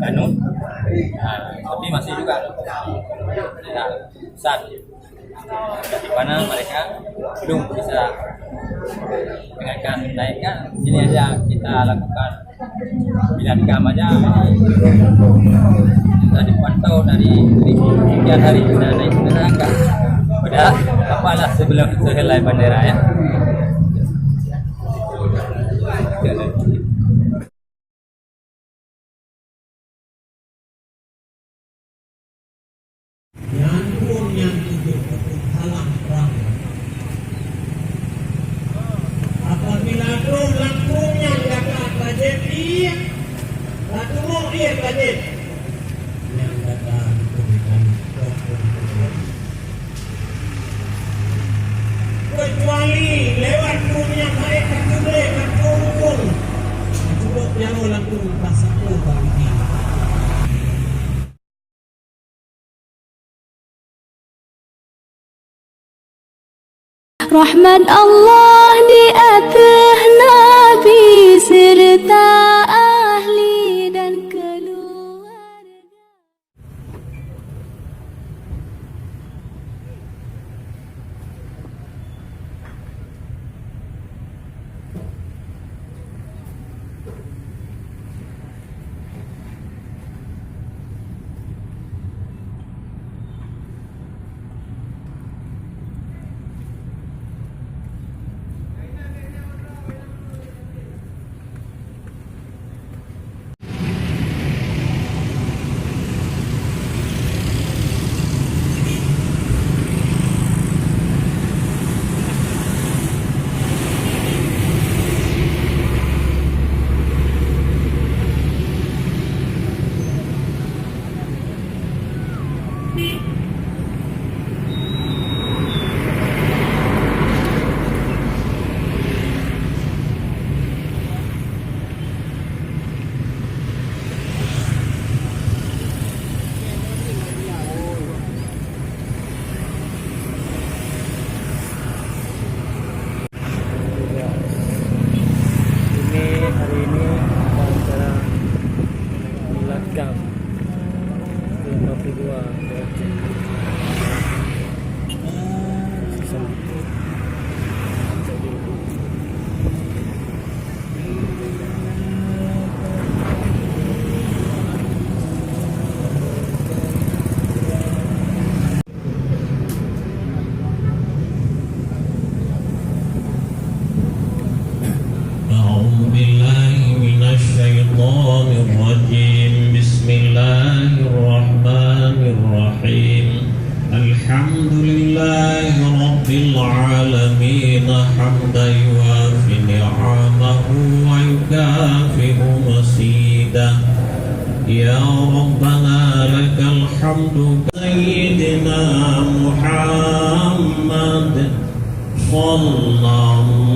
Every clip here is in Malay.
Kanu, tapi masih juga tidak besar. Di mana mereka belum bisa naikkan. Sini aja kita lakukan bila dikam aja. Kita dipantau dari sekian hari sudah naik bendera enggak? Udah apalah sebelum sehelai bendera ya. Yang hidup halang perang. Apabila langkungnya dapat budget dia, langkung dia budget. Yang datang berikan kecuali lewat dunia mereka boleh berkumpul. Cukup yang langkung pasal bagi. Rahmat Allah di atas Nabi serta ahli dan keluarga. Hari ini ada acara belakang ke-52 Bismillahirrahmanirrahim. Alhamdulillahi Rabbil Alamin. Hamdan yuafi ni'amahu wa yukafi'u masidah. Ya Rabbana lakal hamdu. Sayyidina Muhammad sallallahu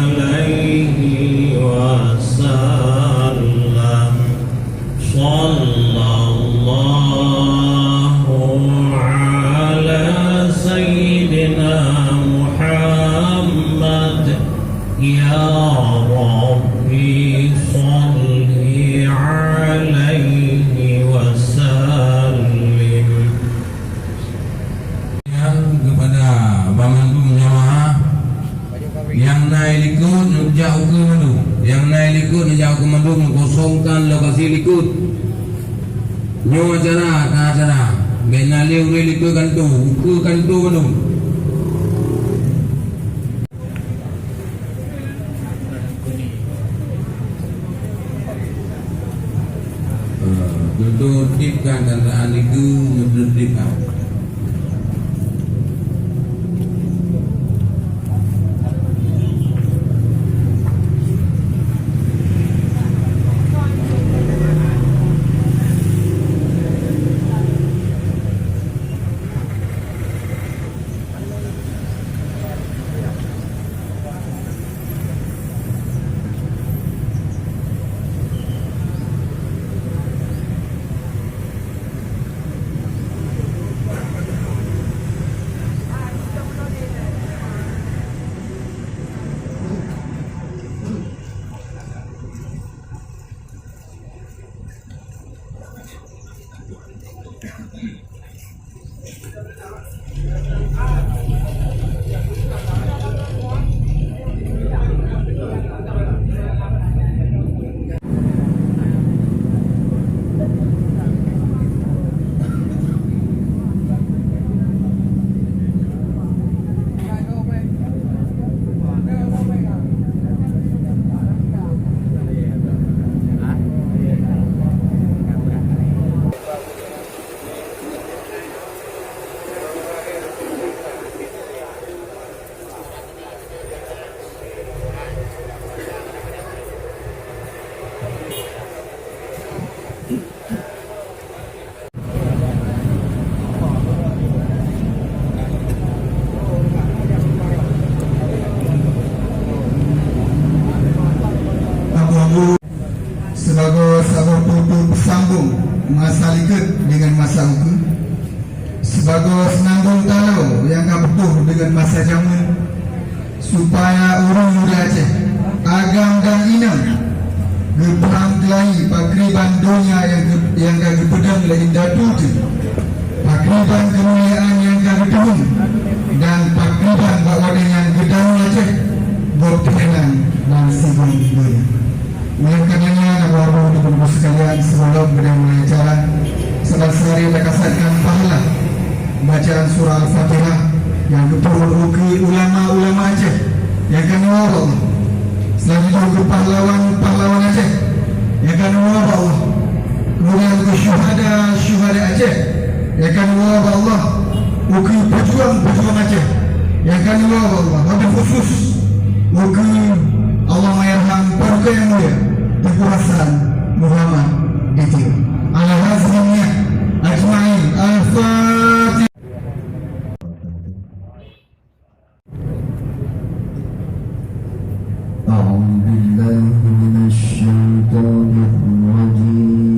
alaihi wasallam. Sallallahu ala Sayyidina Muhammad. Ya Rabbi salli alaihi wasallim. Kepada Abang Agung jamaah yang naik likut jauh ke Mandu, yang naik likut jauh ke Mandu, kosongkan lokasi likut. Nyo acara ke acara benale ure likut kantu ke kantu Mandu. Duduk tipkan kendaraan itu duduk tipkan. sebagai sabuk tutur sambung masa liket dengan masa uku, sebagai senanggung talau yang kabutuh dengan masa jamun, supaya orang muda Aceh agam dan inam geperang kelahi pakriban dunia yang kagak pedang lain datu tu, pakriban kemuliaan yang kagak tahun, dan pakriban bawa dengan gedang Aceh berkenan dan sibuk dunia. Oleh karenanya, Bapak Ibu dan sekalian, sebelum mulai acara, selesai lekasatkan pahala bacaan surah Al-Fatihah yang diperlukan ulama-ulama Aceh yang akan mewarak Allah. Selanjutnya untuk pahlawan Aceh yang akan mewarak Allah. Kemudian untuk syuhada Aceh yang akan mewarak Allah. Untuk pejuang Aceh yang akan mewarak Allah. Wabil khusus untuk Allah mayarham paruka yang mulia Tengku Hasan Muhammad Ditio. Ala hazmnya ajma'in. Al-Fatihah. أعوذ بالله من الشيطان الرجيم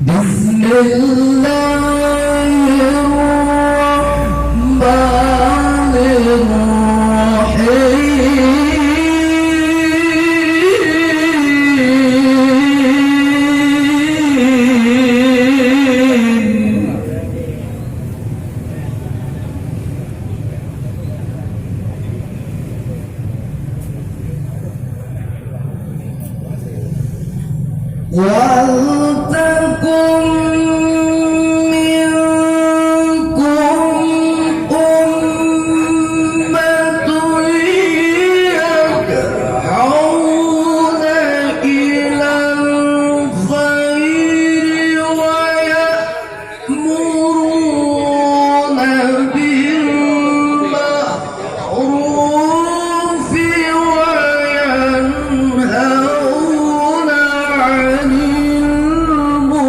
بسم الله الرحمن الرحيم ولتكن منكم أمة يدعون إلى الخير ويأمرون بالمعروف وينهون عن المنكر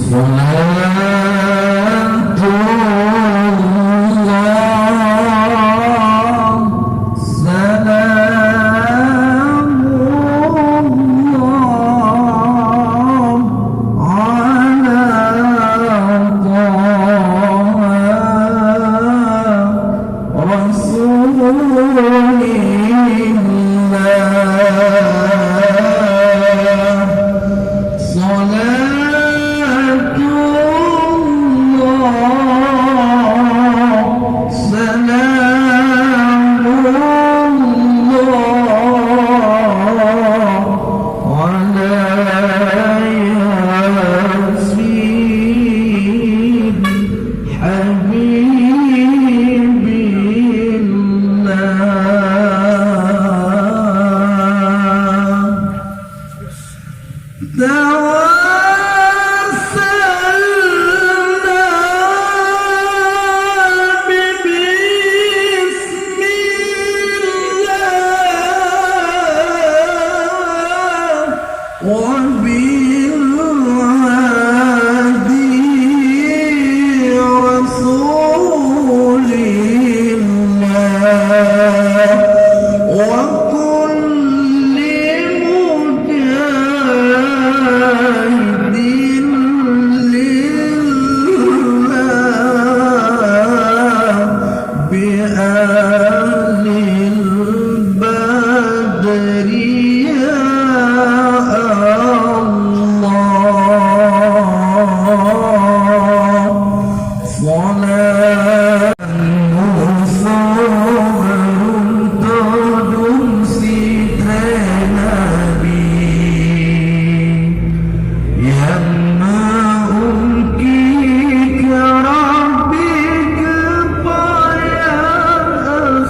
صلاة الله سلام الله على طه رسول الله صلاة الله سلام الله على ياسين حبيب الله توسلنا ببسم الله وبالهادي رسول الله وكل مجاهد لله بأهل البدر يا الله صلاة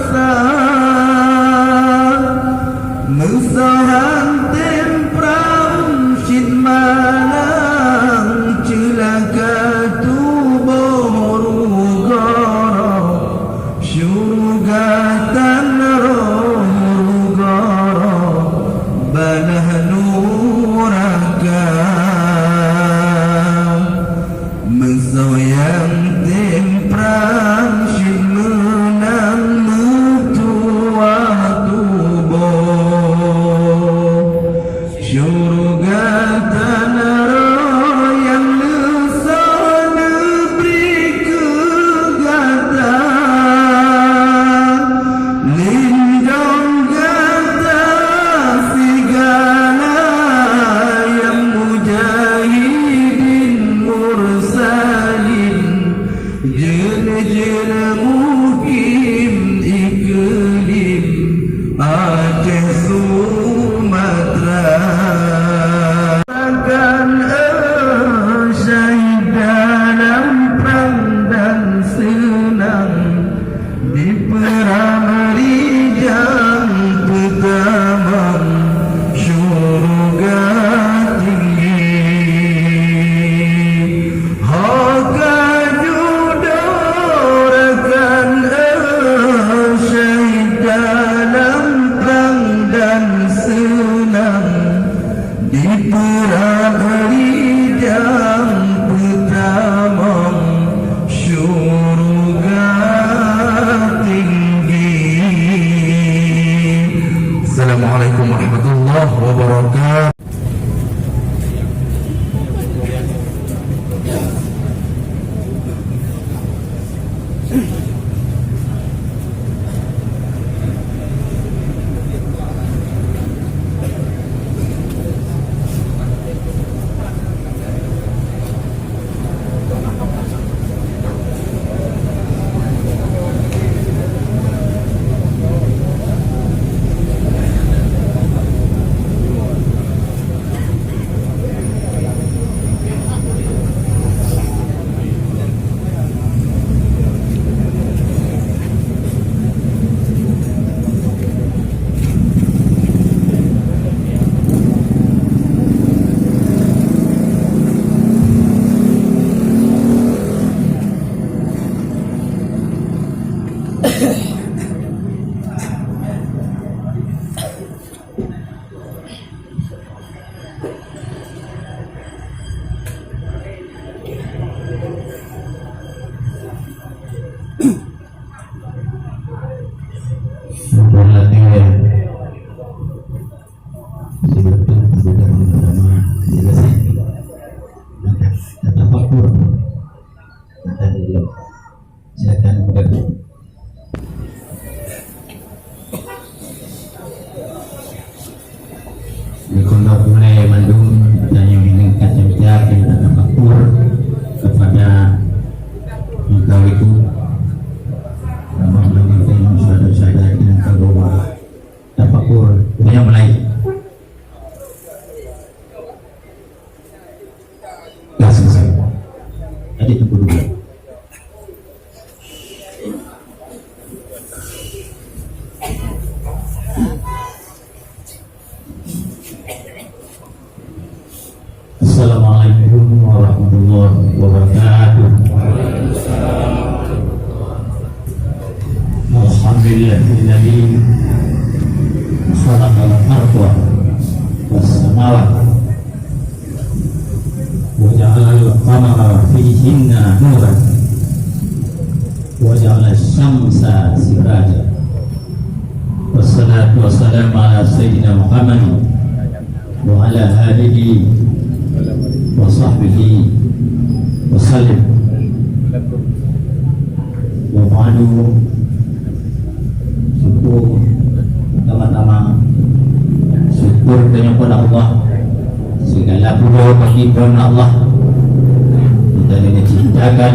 Sa syurugatan rugara banah nuraka mesoyang temprang syid menang mutua tubuh syurugatan yang lesan beri kegata lindung gata segala yang mujahidin mursalin jen mukim iklim Aceh Sumatera akan syahid dalam perang dan senang di perang Rijang pertama syurga tinggi Haka judorakan syahid dalam perang dan senang di perang Rijang pertama syurga tinggi. Assalamualaikum warahmatullahi wabarakatuh. Dikondok mulai mandung dan yang meningkat yang dan tafakur kepada engkau itu mudah-mudahan saudara-saudara yang keluar tafakur yang mulai dah selesai jadi tunggu dulu. Assalamualaikum warahmatullahi wabarakatuh. Alhamdulillahilladzi khalaqal arda was samawati wa ja'alal qamara fihinna nuran wa ja'ala asy-syamsa sirajan. Wassalatu wassalamu ala sayyidina Muhammad wa ala alihi wa sahbihi wa sallim. Wa ba'du. Syukur pertama-tama syukur kepada Allah, segala puja bagi Allah kita yang ciptakan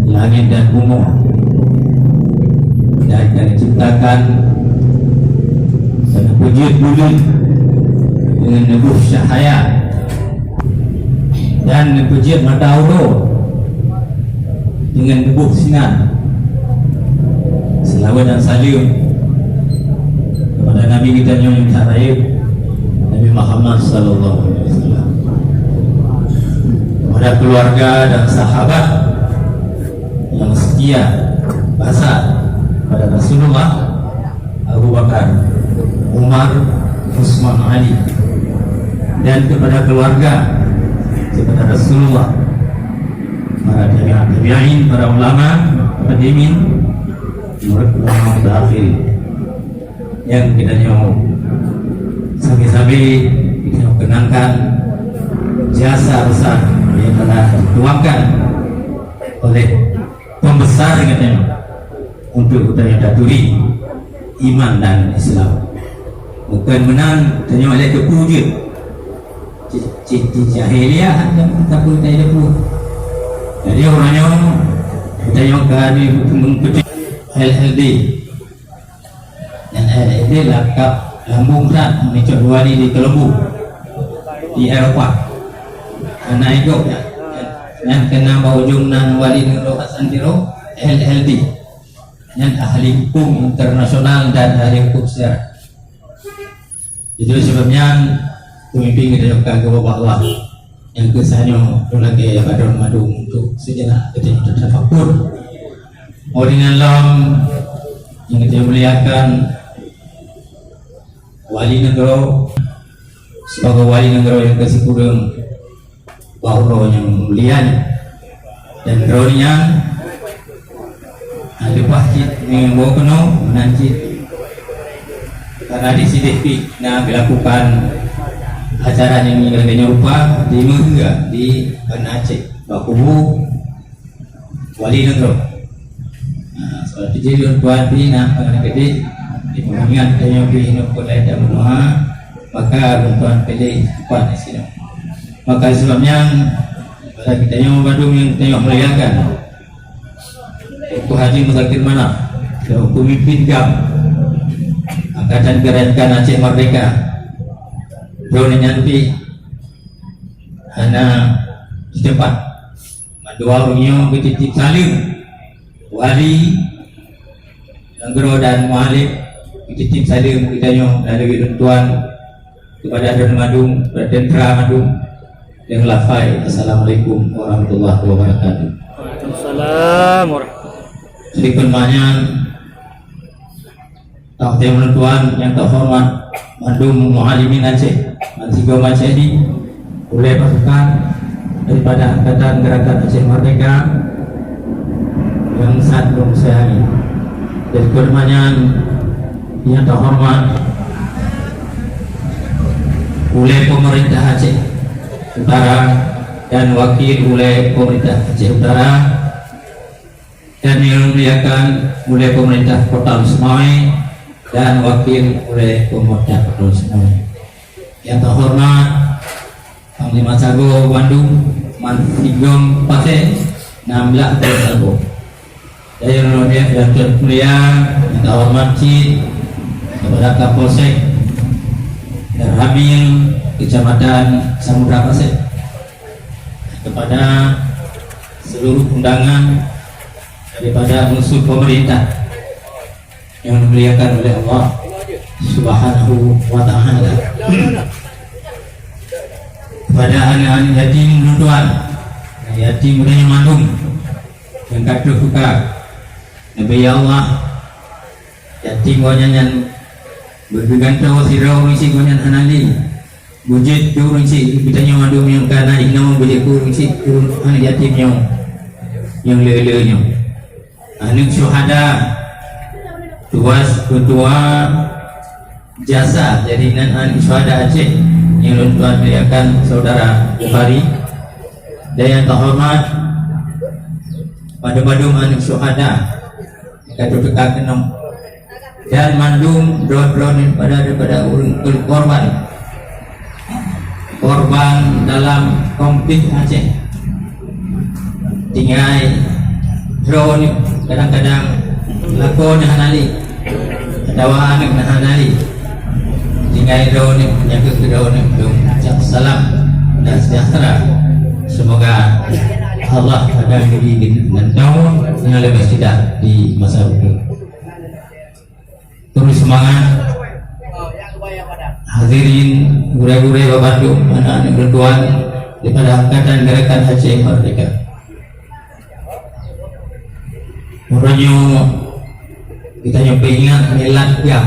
langit dan bumi dan yang ciptakan dan puji-puji dengan nebuh cahaya dan puji mata Allah dengan nebuh sinar. Selawat dan salam kepada Nabi kita yang terbaik, Nabi Muhammad sallallahu alaihi wasallam, kepada keluarga dan sahabat yang setia, basar dan kepada keluarga, kepada Rasulullah, para tabi'in, para ulama, hadimin, murid ulama mutaakhirin yang kita sabi-sabi kita kenangkan jasa besar yang telah dituangkan oleh pembesar katanya untuk kita daturi iman dan Islam. Bukan menang tanya oleh kepujut citi jahiliyah tak pun tak ada pun. Jadi orangnya kita yang kali mengikuti LLD dan LLD lakap lambung rat mencok wali di Kelembu di Eropah anak itu yang kena bau jumnan wali negara Asantiro LLD yang ahli hukum internasional dan ahli hukum sejarah. Itu sebabnya pemimpin kita juga ke bawah yang kesannya lagi pada madu untuk sejenak kita tertafakur. Orang dalam yang kita muliakan wali negara sebagai wali negara yang kasih kurang bahawa yang mulia dan rohnya ada pahit membawa penuh menanjit karena di CDP dilakukan acara yang menyelenggarakan rupa di Mengga di Banda Aceh Bakubu wali negara. Soal kejadian tuan pina pengen gede di pengingat yang dihidup oleh Damua maka bantuan pilih kuat di sini. Maka sebabnya pada kita yang Badung yang kita yang merayakan Ibu Haji Muzakir Manaf pemimpin GAM Angkatan Gerakan Aceh Merdeka Drone nyanti anak setempat dua orangnya bertitip salim wali negara dan mualif bertitip salim kita yang dari bantuan kepada Don Madung, Radendra Madung yang lafai Assalamualaikum warahmatullahi wabarakatuh. Waalaikumsalam warahmatullahi. Sedikit banyak tahu menentuan yang terhormat Madung Mualimin Aceh Mansigo Aceh ini oleh pasukan daripada Angkatan Gerakan Aceh Merdeka yang saat belum sehari. Dari kedepannya yang terhormat oleh pemerintah Aceh Utara dan wakil oleh pemerintah Aceh Utara dan yang dimuliakan oleh pemerintah Kota Lusmai dan wakil oleh pemerintah Kota Lusmai. Yang terhormat Panglima Sago Bandung Mantigom Pate 16 Sago dan yang termulia yang terhormat Cid kepada Kapolsek dan Ramil Kecamatan Samudra Pasir kepada seluruh undangan daripada unsur pemerintah yang dimuliakan oleh Allah Subhanahu wa ta'ala kepada anak-anak yatim Luduan yatim Udaya Mandung yang kadu buka Nabi Allah yatim wanyanyan bergantau sirau misi gonyan anali bujit turun si bitanya Mandung yang kana inau bujit turun si turun anak yatim yang lelenya anak syuhada tuas ketua jasa jaringan anak syuhada Aceh yang Tuan beriakan saudara Bukhari dan yang terhormat pada Badung anak syuhada kata dekat kenong dan Mandung drone daripada korban dalam konflik Aceh tinggal drone kadang-kadang lakon hanali dawa anak hanali tinggal drone yang drone ucap salam dan sejahtera semoga Allah ada diri dan tahun yang lebih tidak di masa depan. Terus semangat hadirin gurau-gurau Bandung anak-anak berduaan daripada Angkatan Gerakan Aceh Merdeka. Orangnya kita yang ingat milat gam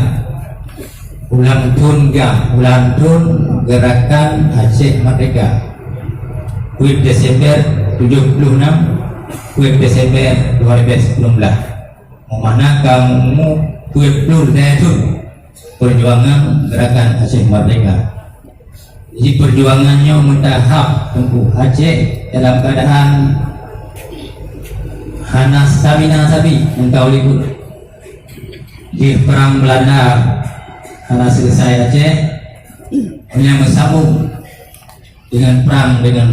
ulang tahun gam ulang tahun Gerakan Aceh Merdeka. Kuit Desember 76, kuit Desember 2019. Mana kamu kuit plur itu perjuangan Gerakan Aceh Merdeka. Jadi perjuangannya mentahap tempuh Aceh dalam keadaan hana stamina sabi engkau likut di perang Belanda hana selesai Aceh hanya bersambung dengan perang dengan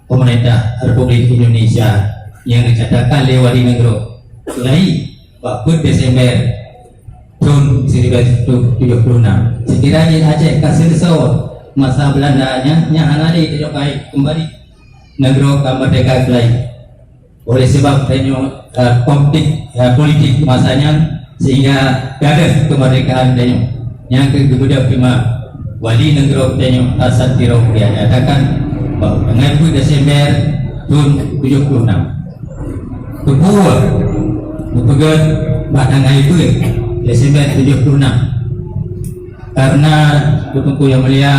pemerintah Republik Indonesia yang dicadangkan lewat di negara Sulai waktu Desember tahun 1976. Sekiranya Aceh kasih resau masa Belanda nya hanali terjokai kembali negara merdeka Sulai. Oleh sebab konflik politik masanya sehingga gagal kemerdekaan Denyo yang kemudian prima wali negara Denyo Hasan Tiro dia nyatakan bahawa dengan 2 Desember tahun 76 kedua berpegang batang itu Desember 76 karena Tuanku Yang Mulia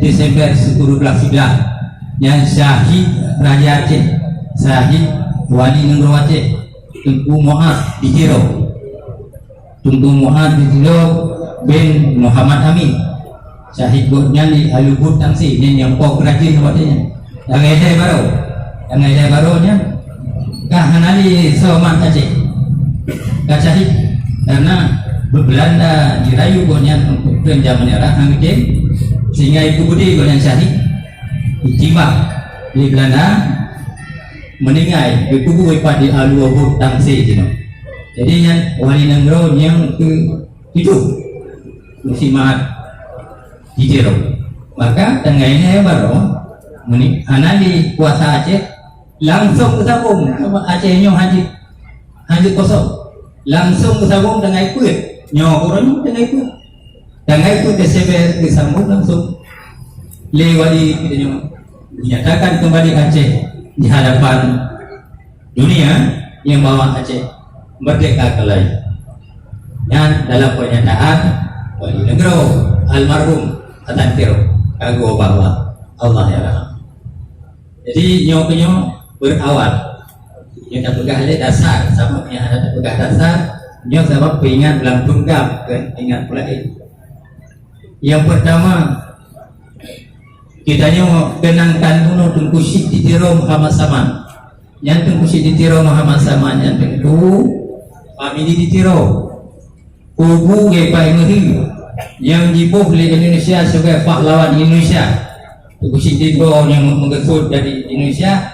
Desember 10 yang syahid Raja Aceh, syahid wali negara Aceh Tunku Muhammad bin Muhammad Amin syahid buatnya di Alubut Tangsi yang pok rajin buatnya yang ada barunya kahanali soman Aceh syahid karena Belanda dirayu buatnya untuk penjam menyerah Aceh sehingga ibu budi buatnya syahid ditimbak di Belanda meninggal dikubur pada Alubut Tangsi jadi yang wali negara yang itu musimat hijau maka tengah ini baru anali kuasa Aceh langsung kesabung Aceh nyo haji kosong langsung kesabung dengan kuit nyo orang dengan itu Desember disambung langsung lewali kita nyo dinyatakan kembali Aceh di hadapan dunia yang bawa Aceh merdeka kembali. Dan dalam pernyataan wali negara almarhum Hasan Tiro kagum bahwa Allah ya rahmat. Jadi nyo berawal yang tak pegah dasar sama yang ada tak pegah dasar nyo sama peringat langgam kan ingat pula yang pertama kita nyo kenangkan dulu Tunku Syed Tiro Muhammad Saman yang Tunku Syed Tiro Muhammad Saman yang tentu famili ditiro kubu gepai ngeri yang dibuh oleh Indonesia sebagai pahlawan Indonesia Tunku Syed Tiro yang mengesut dari Indonesia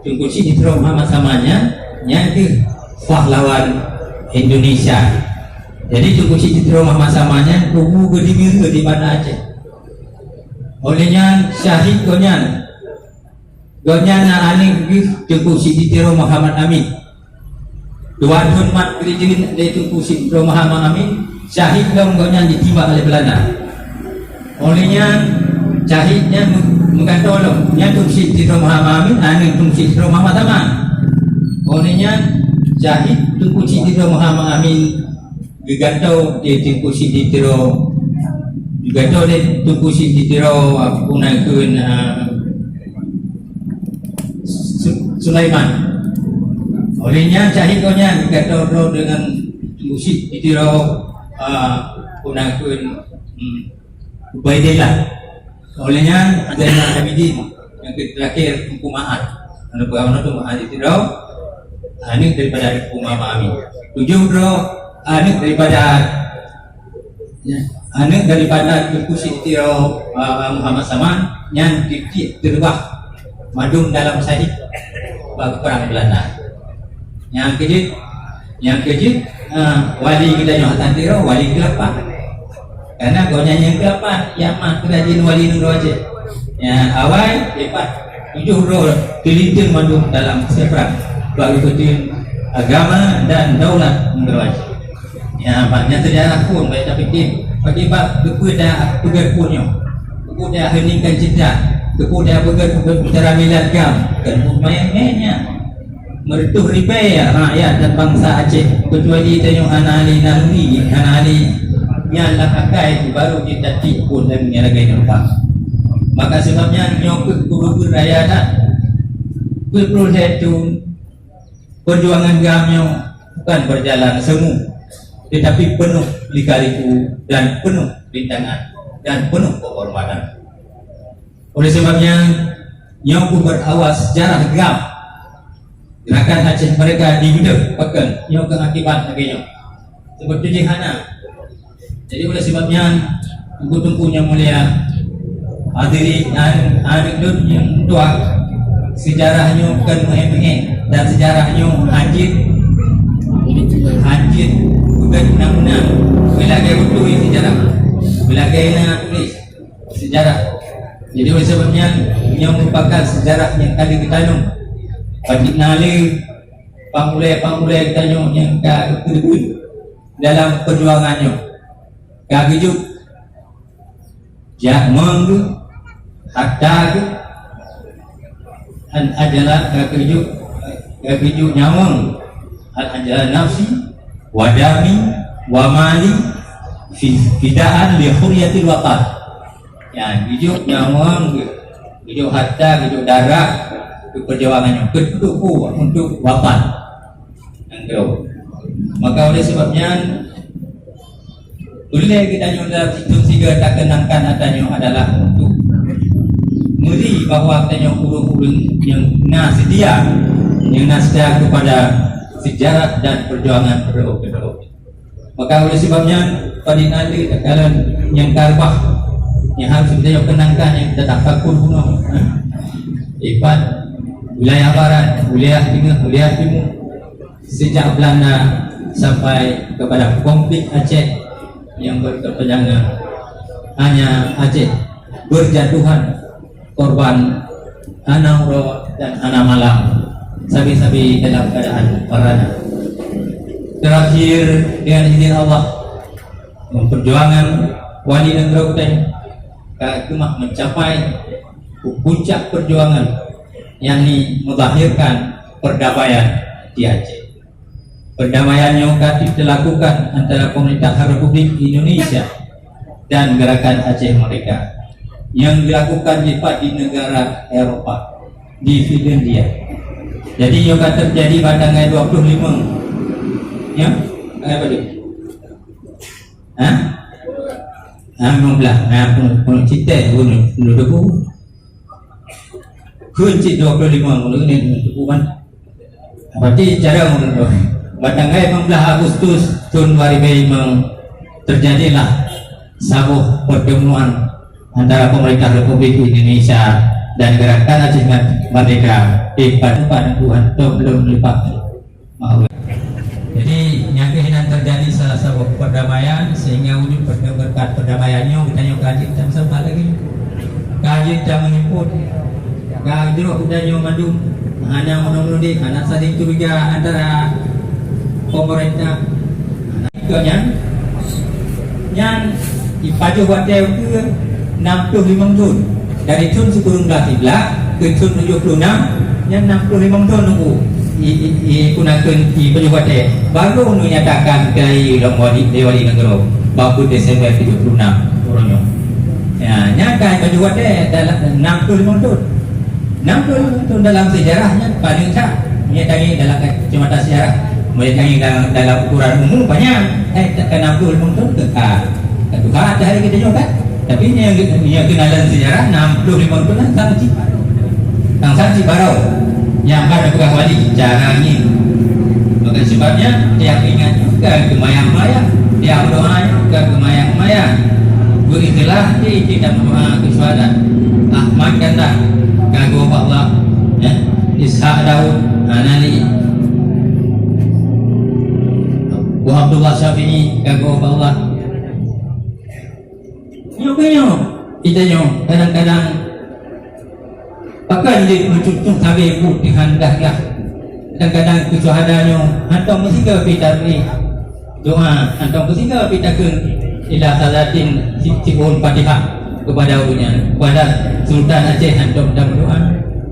Tunku Syed Tiro Muhammad Samanya yang di pahlawan Indonesia jadi Tunku Syed Tiro Muhammad Samanya kubu berdiri di mana Aceh olehnya syahid gonyan aning Tunku Syed Tiro Muhammad Amin Tuan hormat kerajaan dari Tunku Syed Tiro Muhammad Amin syahid gonggonnya ditimbak oleh Belanda olehnya syahidnya mengatolong yang Tunku Syed Tiro Muhammad Amin aning Tunku Syed Tiro Muhammad Aman olehnya syahid Tunku Syed Tiro Muhammad Amin digantau di Tunku Syed Tiro digantau di Tunku Syed Tiro punakun Sulaiman olehnya syahid konya digantau dengan Tunku Syed Tiro punakun Ubaidillah olehnya Zainal Abidin yang terakhir Tunku Mahat anak Tunku Tiro anak daripada Tunku Muhammad Amin 7 bro anak daripada Tunku Syed Tiro Muhammad Saman yang terbah madung dalam syahid bagi perang Belanda yang kejut wali kita yang Hasan Tiro wali ke-8 karena gonya yang ke-8 yang kerajaan wali negara Aceh yang awal lepas 7 roh dilinting madung dalam perang bagi penting agama dan daulat negara Aceh ya banyak sejarah pun baik tapi akibat kepada pegerpunnya kepada heningkan cita kepada peger bicara milad gam dan pemainnya meretuh ribai rakyat dan bangsa Aceh kecuali tanya anali naluri anali yang lakai baru kita tikun dan menyalagai nampak. Maka sebabnya nyokut guru raya dah berproses itu perjuangan kami bukan berjalan semu tetapi penuh lika-liku dan penuh rintangan dan penuh penghormatan. Oleh sebabnya nyokut berawas sejarah gegap gerakan Aceh mereka dibudak pekan nyokut akibat lagi nyok seperti di Hana. Jadi oleh sebabnya tunggu-tunggu yang mulia hadirin anekdot yang tua sejarahnya bukan mengenai dan sejarahnya anjir bukan undang-undang belagai betul sejarah belagai nak tulis sejarah. Jadi oleh sebabnya yang merupakan sejarah yang kali kita nyong bagi nali pangulai kita nyong yang kedua dalam perjuangannya kagijuk jamang hatta an adalah kagijuk nyawang al adalah nafsi wadami wa mali fidaan li huriyatil waqat. Ya, gijuk nyawang gijuk hatta gijuk darah itu perjuangannya kedua untuk wafat. Maka oleh sebabnya boleh kita nyudah itu sehingga tak kenangkan adanya adalah untuk ngeri bahawa adanya urung-urung yang setia kepada sejarah dan perjuangan berdua. Maka oleh sebabnya pada nanti kalian yang karbah yang harus kita kenangkan yang kita tak takut bunuh Ipan wilayah barat, wilayah tengah, wilayah timur sejak Belanda sampai kepada konflik Aceh yang berkepanjangan hanya Aceh berjatuhan korban anak ro dan anak malam sabi-sabi dalam keadaan parana. Terakhir dengan izin Allah perjuangan wali negara kita mencapai puncak perjuangan yakni melahirkan perdamaian di Aceh. Perdamaian yang dilakukan antara pemerintah Republik Indonesia dan gerakan Aceh Merdeka yang dilakukan di negara Eropa di Finlandia. Jadi yang terjadi pada tanggal 25 ya apa tu? Pun cerita dulu tu kunci 25 mula ni bukan berarti cara menurut tanggal 15 Agustus tahun 2005 terjadilah sebuah pertemuan antara pemerintah Republik Indonesia dan gerakan Aceh Merdeka di Paduan Tuhan belum lipat. Jadi yang kehinan terjadi salah satu perdamaian sehingga wujud berkat perdamaiannya kita yang kaji kita sampai lagi kaji kita mengimput kaji kita yang madu hanya menurut anak saling curiga antara pemerintah yang dipaju hotel ke 65 tahun dari tahun 19 ke tahun 76 yang 65 tahun nunggu digunakan di paju hotel baru menyatakan dari Wali Negara baru Desember 76 orangnya ya nyatakan paju hotel dalam 65 tahun 65 tahun dalam sejarahnya paling tak menyatakan dalam kacamata sejarah menyatakan dalam ukuran umum banyak tekan 65 tahun kekal Tuhan ada hari kita juga tapi yang kenalan sejarah 65 tahun Kang Sanci Barau yang ada bukan wali cara ini. Maka sebabnya dia ingat juga kemayang-mayang dia berdoa juga kemayang-mayang beristilah di kita berdoa kepada Ahmad Kanda Gago Allah ya Ishaq Daud Anali Abdullah Syafi'i Gago Allah kita kadang-kadang pakai dia mencucuk tabi ibu dihandak lah kadang-kadang kesuhadannya hantar musika kita beri doa hantar musika kita ke ila salatin sibun fatihah kepada unya kepada Sultan Aceh hantar berdoa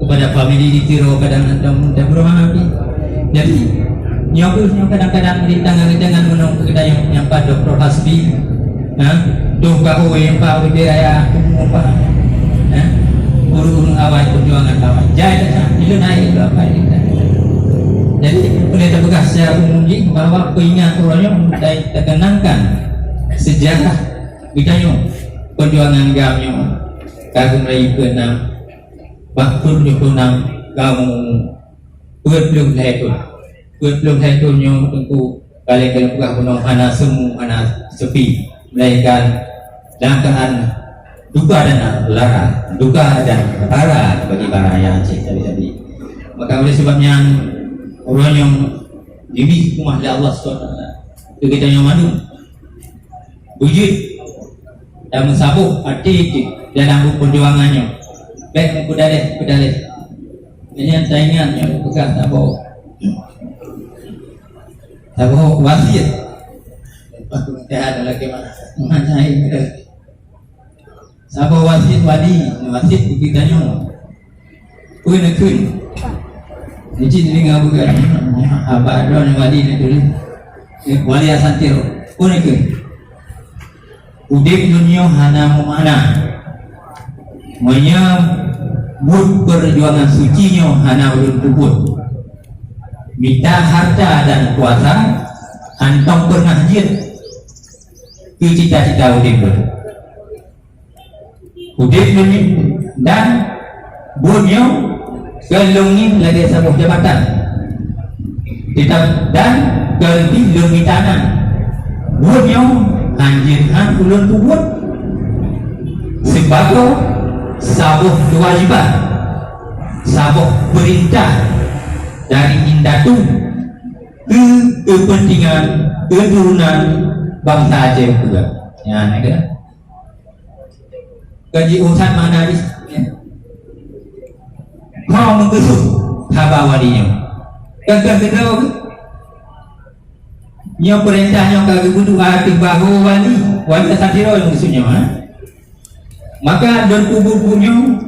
kepada family di Tiro kadang hantar berdoa Jadi nyo kadang-kadang di tangan menong kita yang Pak Dr. Hasbi, doh kau yang Pak Widi Raya apa, urung awal perjuangan awal, jadi itu naik itu apa ini. Jadi pendeta bekas secara umum bahwa pengingat orangnya kita kenangkan sejarah kita perjuangan kami kagum lagi ke enam bakun di enam kamu belum lehetun yang tentu kalian buka punong anak semu anak sepi melainkan langkahan duka dan lara, duka dan lara bagi para yang tadi. Maka oleh sebabnya orang yang diri rumah Allah SWT itu kita yang madu wujud dan mensabuk hati dalam perjuangannya. Baik pedalih ini saya ingat yang pegang sabuk wasiat. Waktu kita ada lagi mana ini sabuk wasiat wasiat kita nyo kun Jadi ini nggak bukan apa ada yang wali itu wali asantir unik udik dunia hana mana menyebut perjuangan suci nya hana ulun kubur minta harta dan kuasa antong pernah jin ke cita-cita udik dunia dan bunyo kelungin lagi sebuah jabatan dan ganti lungi tanah buatnya anjirkan ulun kubur sebagai sabuh kewajiban sabuh perintah dari indatu ke kepentingan keturunan bangsa Aceh juga ya negara gaji urusan mana di mau menggesuk haba walinya kagak kedua yang perintahnya kagak butuh arti bahu wali satiro yang menggesuknya maka dan kubur punya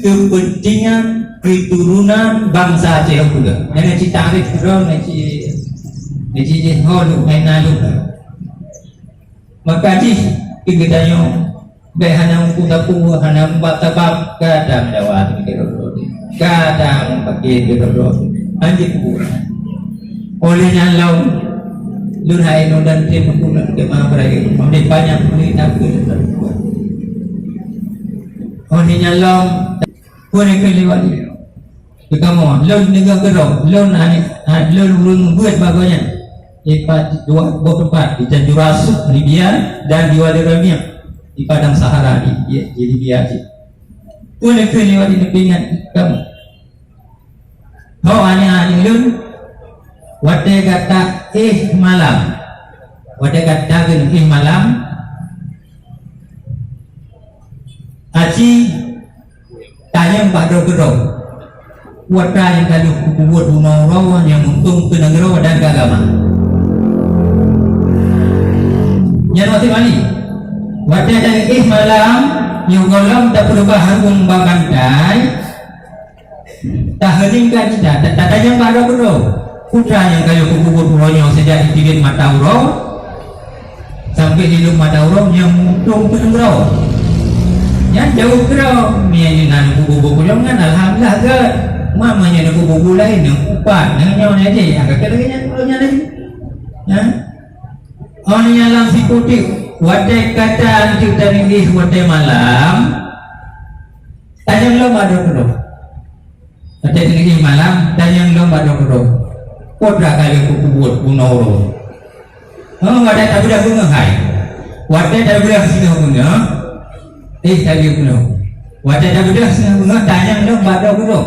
kepentingan keturunan bangsa Aceh juga yang cita arif kedua yang holu enalu maka kita Behana mengkutapu, hana membatabab, kadang lewat mikirodi, kadang pakai mikirodi, anjing kuburan. Olehnya lau, lurhai dan tim kuburan kemana berada, mampu banyak berita kuburan. Olehnya lau, kuning kelewat ini. Kamu, lau negara kerong, lau urun buat bagainya. Ipat dua tempat, di Jurasuk, Libya dan di Wadi Ramia. Di padang Sahara jadi biasa. Boleh lewat di pingat kamu. Aneh lun. Wate kata malam. Wate kata malam. Aci tanya Pak Dokter. Wata yang kalau kubuat bunuh yang untung ke negara dan ke agama. Yang masih mali. Wadah dari malam yang golong tak perubahan membantai tak heningkan kita tak ada yang pada bro putra yang kayu kubur punya sejak dikit mata urau sampai di rumah mata urau yang untung penengro yang jauh bro mian kubur punya kan alhamdulillah ke mamanya kubur lain yang upat yang nyawa aja agak kerjanya punya lagi orang yang langsung putih wadai kata anjuk dari wadai malam tanya lo ada kedok wadai dari malam tanya lo ada kedok kodra kali kubur bunuh wadai tak boleh bunga hai wadai tak boleh singa bunga tadi bunuh wadai tak boleh singa bunga tanya lo ada kedok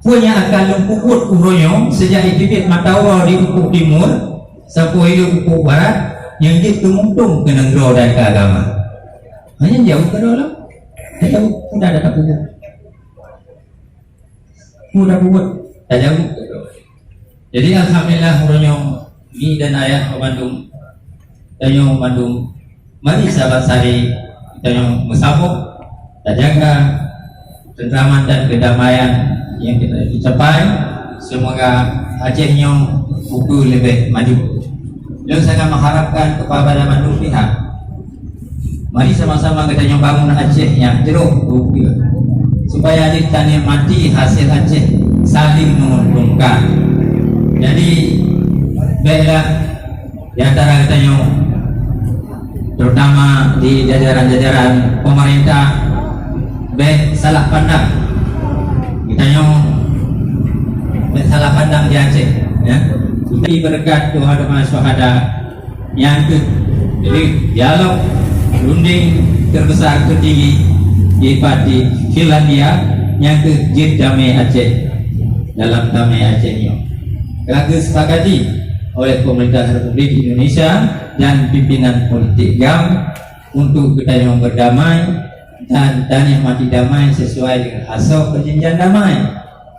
punya akal kubur uronya sejak ikibit mata orang di kubur timur sampai hidup kubur barat yang dia tumung ke negara dan ke agama hanya jauh ke dalam jauh sudah ada tak kubur sudah kubur tak jauh ke dalam jadi alhamdulillah orangnya ni dan ayah Bandung tanya Bandung mari sahabat sari kita yang bersabuk tak jaga ketentraman dan kedamaian yang kita dicapai semoga Acehnya buku lebih maju. Beliau sangat mengharapkan kepada mandung pihak, mari sama-sama kita bangun Aceh yang jeruk supaya dinikmati hasil Aceh saling menguntungkan. Jadi baiklah di antara kita terutama di jajaran-jajaran pemerintah baik salah pandang kita salah pandang di Aceh ya. Kita berkat Tuhan Maha Syahada yang jadi dialog runding terbesar tertinggi di Parti Finlandia yang Jid Damai Aceh dalam Damai Aceh ini telah disepakati oleh pemerintah Republik Indonesia dan pimpinan politik GAM untuk kita yang berdamai dan nikmati damai sesuai dengan asal perjanjian damai.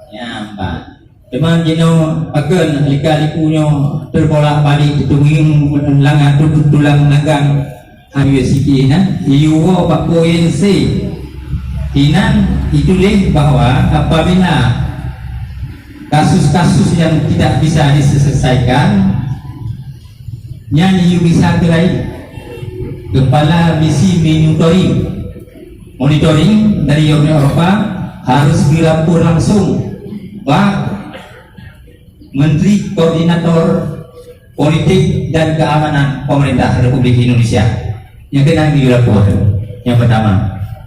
Ya, Pak. Teman jino akan lika-likunya terbolak-balik ditunging langan tulang nagang university na iuwo pakoyen se hinan ditulis bahwa apabila kasus-kasus yang tidak bisa diselesaikan yang bisa kerai kepala misi monitoring dari Uni Eropa harus dilapor langsung bahwa Menteri Koordinator Politik dan Keamanan Pemerintah Republik Indonesia yang kena dilapor. Yang pertama.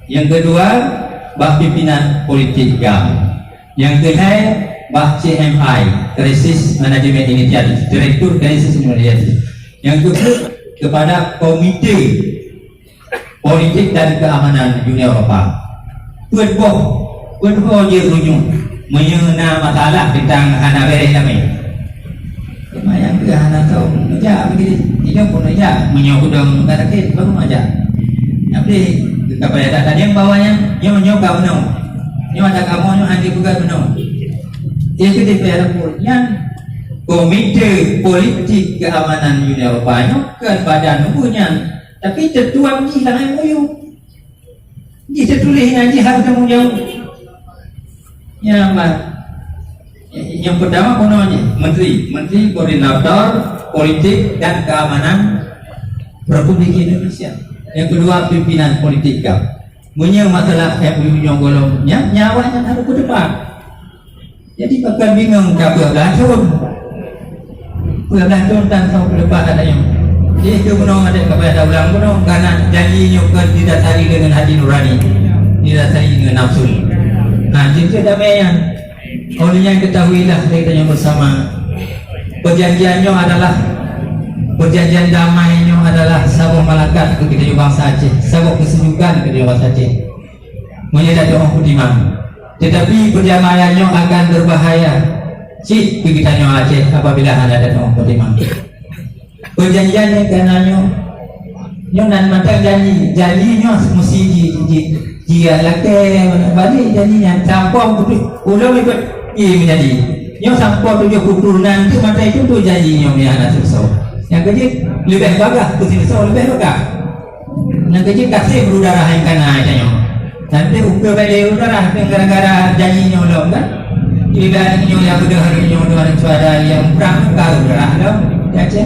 Yang kedua, bah pimpinan politik GAM. Yang ketiga, bah CMI, Krisis Manajemen Inisiatif, Direktur Krisis Inisiatif. Yang kedua, kepada Komite Politik dan Keamanan Uni Eropa. Puan dia runjuk mengenai masalah tentang anak beres kami. Lumayan ke anak tahu aja begini. Tidak pun aja menyokong kata-kata baru aja. Tapi kepada data yang bawahnya yang menyoba menang. Yang ada kamu yang andi juga menang. Yang kedua yang Komite Politik Keamanan Uni Eropa ke badan punya. Tapi tertuang di dalam MOU. Dia tertulis nanti harus kamu jauh. Yang pertama kononnya Menteri Koordinator Politik dan Keamanan Republik Indonesia. Yang kedua pimpinan politik GAM. Punya masalah MOU yang golongnya nyawanya harus ke depan. Jadi bakal bingung kabar belacun dan tahu ke depan ada yang. Jadi itu menong ada kepada ulang menong karena janjinya bukan didasari dengan hati nurani, didasari dengan nafsu. Nah, jadi damaian. Olehnya ketahuilah kita yang bersama. Perjanjiannya adalah perjanjian damainya adalah sabuk malakat kepada bangsa Aceh, sabuk kesejukan kepada bangsa Aceh. Menyedari orang Budiman. Tetapi perdamaiannya akan berbahaya. Cik kita Aceh apabila ada orang Budiman. Perjanjiannya karenanya dan matang janjinya mesti dia lakukan balik janjinya campur ulang ikut menjadi yang campur tujuh keturunan itu mata itu tu janjinya yang anak susah yang kecil lebih bagus putih susah lebih bagus yang kecil kasih berudara yang kena aja nanti ukur balik udara gara-gara janjinya ulang kan tidak yang udah harinya udah cuaca yang perang kau udara dong Aceh.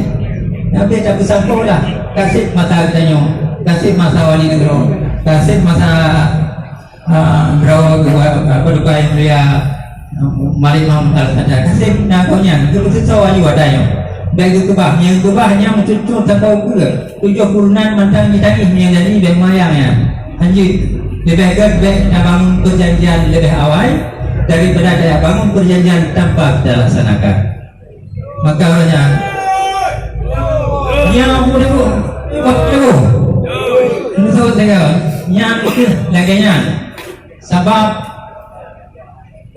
Tapi tak bersambung lah. Kasih masa katanya, kasih masa wali negara, kasih masa berapa yang dia malik mau saja. Kasih nakonya, itu susah wali wadanya. Dari kebahnya mencucuk sampai ke 70-an mantang kita ini yang jadi lebih mayangnya. Anjir, lebih baik bangun perjanjian lebih awal daripada saya bangun perjanjian tanpa kita laksanakan. Maka orangnya yang waktu itu saya yang laganya sebab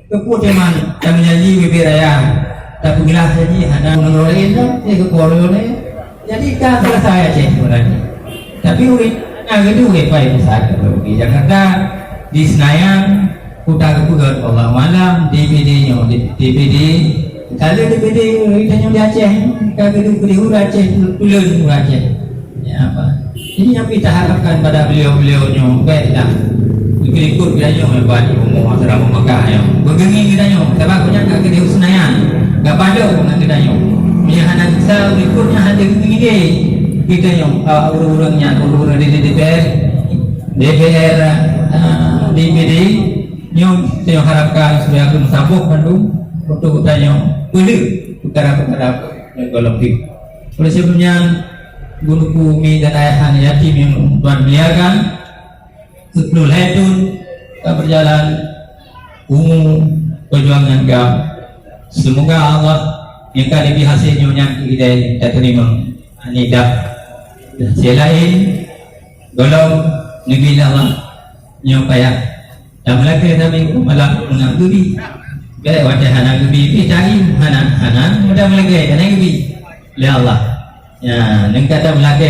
keputusan yang menjadi wilayah tapi bila jadi ada menolak itu kekoloni jadi kan selesai aja sebenarnya tapi yang itu baik besar di Jakarta di Senayan Kota Kepulauan Allah malam DVD-nya DVD kalau DVD kita di Aceh kalau di Aceh Pulau Aceh ya apa ini yang kita harapkan pada beliau-beliaunya baiklah ikut kita nyong buat umum asrama Mekah yang bergengi kita nyong sebab punya kat kedai Husnayan gak pada dengan kita nyong punya anak kita ikutnya ada gengi dia kita nyong orang-orang di DPR DPD nyong saya harapkan supaya aku sabuk Bandung untuk kita nyong boleh perkara-perkara yang lebih oleh sebabnya guru kami dan ayah yatim yang Tuhan beliakan sebelum ledun kita berjalan perjuangan kau semoga Allah yang kali hasilnya yang kita terima anidah hasil lain golong negeri Allah yang payah dan melaka kami malah mengagumi gaya wajah anak gebi cari anak mudah melaka anak gebi oleh Allah ya dan kata melaka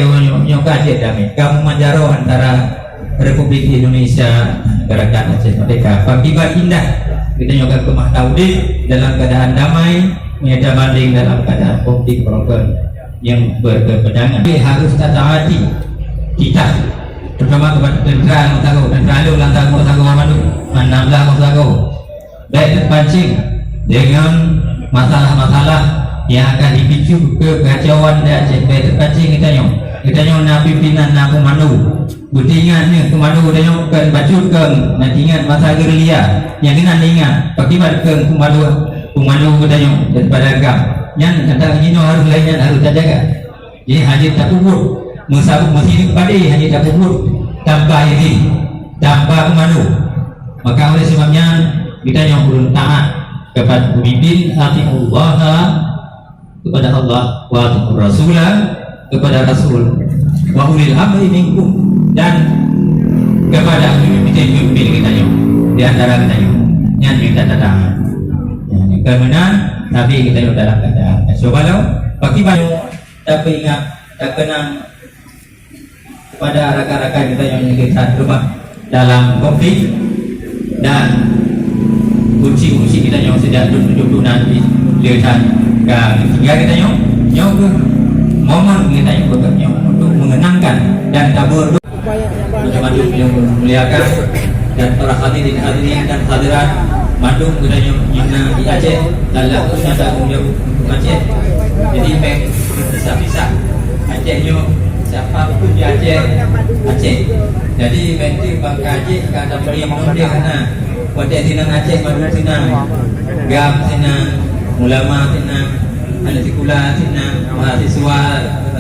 yang kaget kami kamu manjaro antara Republik Indonesia negara Aceh Merdeka akibat indah kita nyoba ke Mahtaudin dalam keadaan damai menyata banding dalam keadaan konflik program yang berkepentingan harus taati kita terutama kepada tentera lalu lantar Mosago manamlah Mosago baik terpancing dengan masalah-masalah yang akan dipicu kekacauan di Aceh baik terpancing kita nyong na pimpinan na komando butingannya komando kita nyong kan bacut kan nanti ingat masa gerilya yang kena ingat akibat ke komando kita nyong daripada agam yang kata ini harus lainnya harus terjaga jadi haji tak kubur musabuk masih padi haji tak kubur tanpa ini tanpa komando maka oleh sebabnya kita nyong belum taat kepada pemimpin hati Allah kepada Allah wa Rasulah kepada Rasul wa ulil amri minkum dan kepada pemimpin kita nyong di antara kita nyong yang kita datang yang kemenang tapi kita nyong dalam keadaan so kalau bagi banyak tapi ingat tak kenang kepada rakan-rakan kita yang kita terlibat dalam konflik dan kunci-kunci kita yang sudah duduk nanti lihat ketiga kita nyong ke momen kita yang bekerja untuk mengenangkan dan tabur macam yang memuliakan dan para hadirin dan hadirat Bandung kita yang di Aceh dalam usaha tanggung Aceh jadi memang bisa-bisa Aceh nyo siapa pun di Aceh jadi mesti bangka Aceh kata beri dia kena pada tinang Aceh Bandung tinang gam tinang ulama tinang ahli sekolah tinang mahasiswa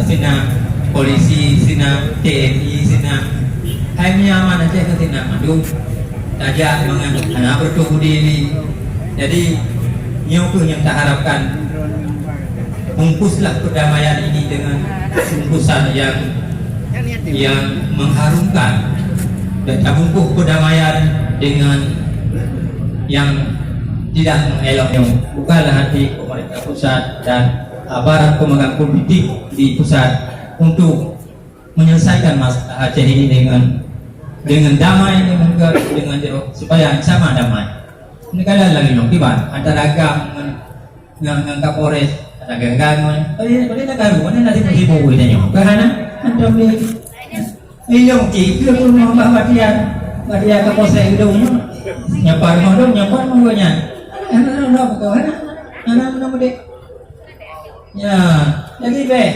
tinang polisi tinang TNI tinang hanya mana Aceh ke tinang Bandung tajak dengan anak bertumbuh diri jadi nyokong yang tak harapkan bungkuslah perdamaian ini dengan bungkusan yang mengharumkan dan bungkus perdamaian dengan yang tidak mengelak yang bukanlah hati pemerintah pusat dan aparat pemegang politik di pusat untuk menyelesaikan masalah Aceh ini dengan damai dengan supaya sama damai. Ini kalian lagi nongkiban antara agam dengan Kapolres agak-agak boleh nak karu mana nanti pergi buku dia nyok kerana anda boleh nyok cikgu rumah bahagia Kapolres hidungnya nyapar mondong nyapar monggonya anak betul anak muda ya jadi baik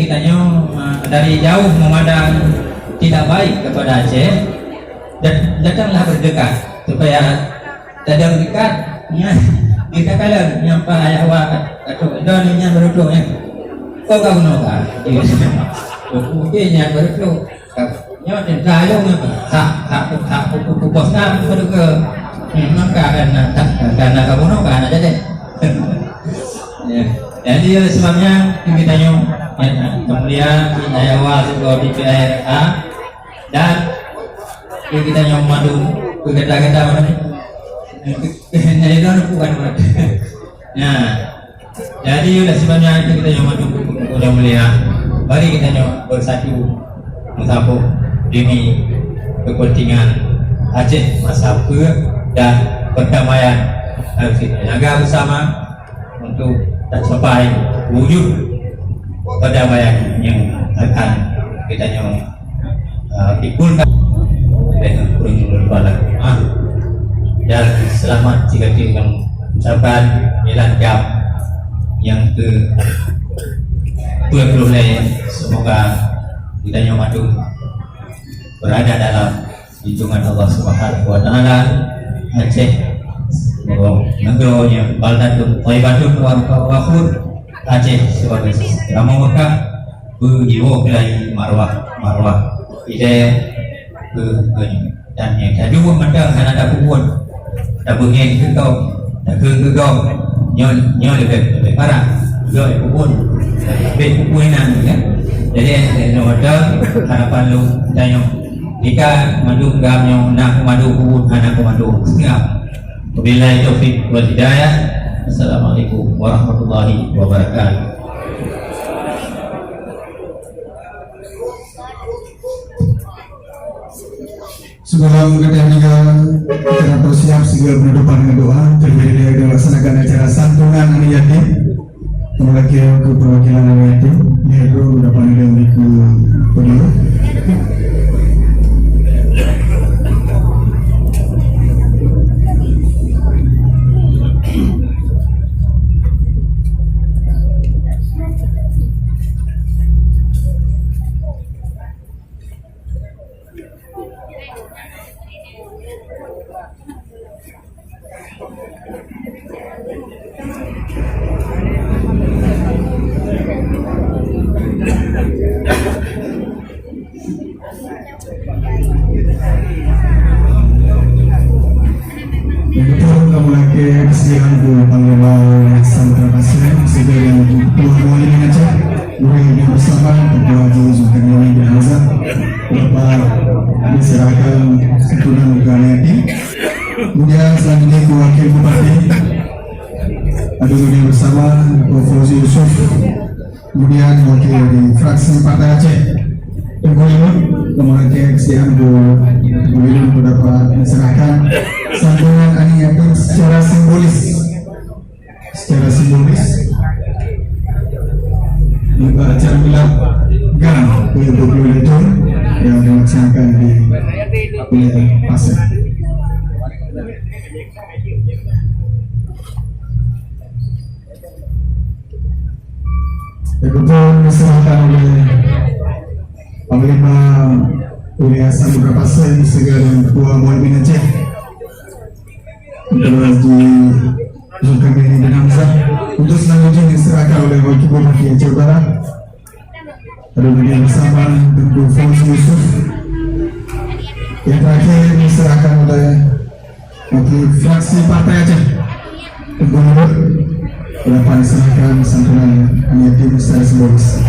kita nyok dari jauh memandang tidak baik kepada Aceh dan datanglah berdekat supaya datang dekat ya kita kalian yang pak ayah awak atau doninya berdua kau kau noga mungkin yang berdua nyawa dan kayong hak posna berdua maka karena kamu noga aja deh jadi sebabnya kita nyom kemudian ayah awak juga di PRA dan kita nyom madu kita jadi itu bukan nah jadi udah sebabnya kita nyoba udah melihat mari kita nyoba bersatu mensapu demi kepentingan Aceh masa dan perdamaian harus kita jaga bersama untuk tercapai wujud perdamaian yang akan kita nyoba dikulkan dengan kurung balak dan selamat jika dengan ucapan Milan Jam yang ke-20 semoga kita yang madu berada dalam lindungan Allah Subhanahu wa taala. Aceh negaranya Baldatun Thaibatun wa Aceh sebagai Rama Mekah berjiwa belai marwah ide dan yang tadi pun mendang sana ada pun ada bunyi ke kau ada ke kau nyo lebih parah yo pun lebih puinan kan. Jadi ada harapan lu tanya jika madu gamnya nak madu pun anak madu setengah. Wabillahi taufiq wal hidayah. Assalamualaikum warahmatullahi wabarakatuh. Sebelum kita bersiap segera penutupan dengan doa, terlebih dahulu dilaksanakan acara santunan anak yatim. Mewakili ke perwakilan anak yatim, yaitu dapat diberi ke penduduk. Kesediaan Panglima Samudra Pasir segera yang Tuan Wali Aceh boleh bersama Ketua Haji Zulkarnain bin Hamzah dapat diserahkan santunan negara yatim. Kemudian selanjutnya Wakil Bupati ada juga bersama Ketua Fauzi Yusuf, kemudian wakil dari fraksi Partai Aceh Tengku Limut, kemudian kesediaan William dapat diserahkan santunan anak yatim secara simbolis juga acara milad gang ke-20 itu yang dilaksanakan di wilayah Pasir. Kemudian diserahkan oleh Panglima wilayah Samudra Pasir segera Ketua Muhammad Aceh Ketua Haji Zulkarnain bin Hamzah untuk selanjutnya diserahkan oleh Wakil Bupati Aceh Utara ada juga bersama Ketua Fauzi Yusuf. Yang terakhir diserahkan oleh Wakil fraksi Partai Aceh Tengku Limut dapat diserahkan santunan anak yatim secara simbolis.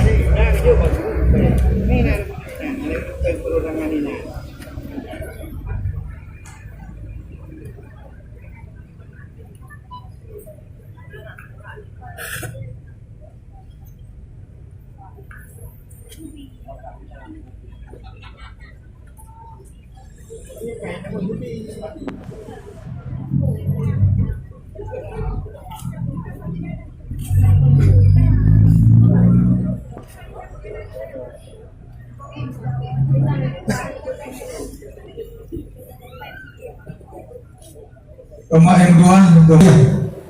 Umat yang doa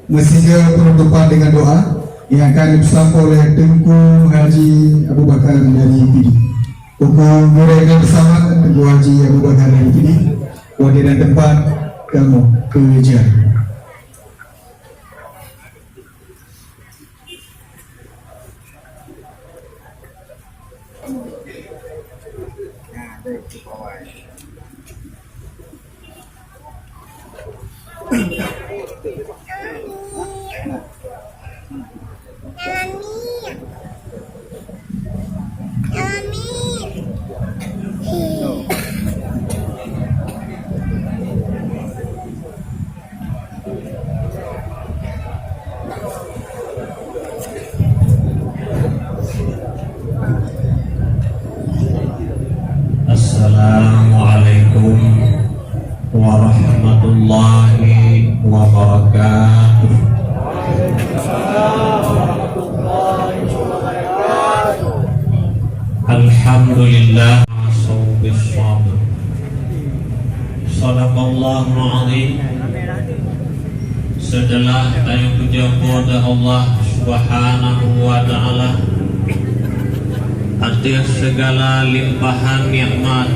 mestinya penutupan dengan doa yang akan disampaikan oleh Tengku Haji Abu Bakar dari PD. Hukum mereka bersama Tengku Haji Abu Bakar dari PD. Wakil dan tempat kamu kejar. Assalamualaikum warahmatullahi wabarakatuh. Alhamdulillah. Sadaqallahul Azim. Setelah tanya puja kepada Allah Subhanahu wa Ta'ala atas segala limpahan nikmat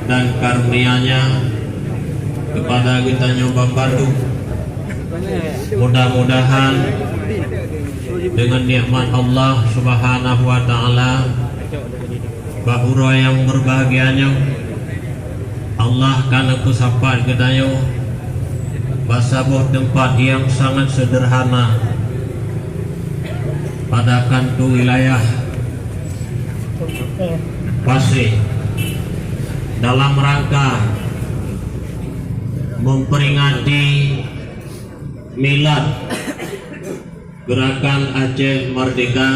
dan karunia-Nya kepada kita nyoba padu, mudah-mudahan dengan nikmat Allah Subhanahu wa Ta'ala bahura yang berbahagianya Allah kana kusapat kedayo basabuh tempat yang sangat sederhana pada kantu wilayah Pasir dalam rangka memperingati milad Gerakan Aceh Merdeka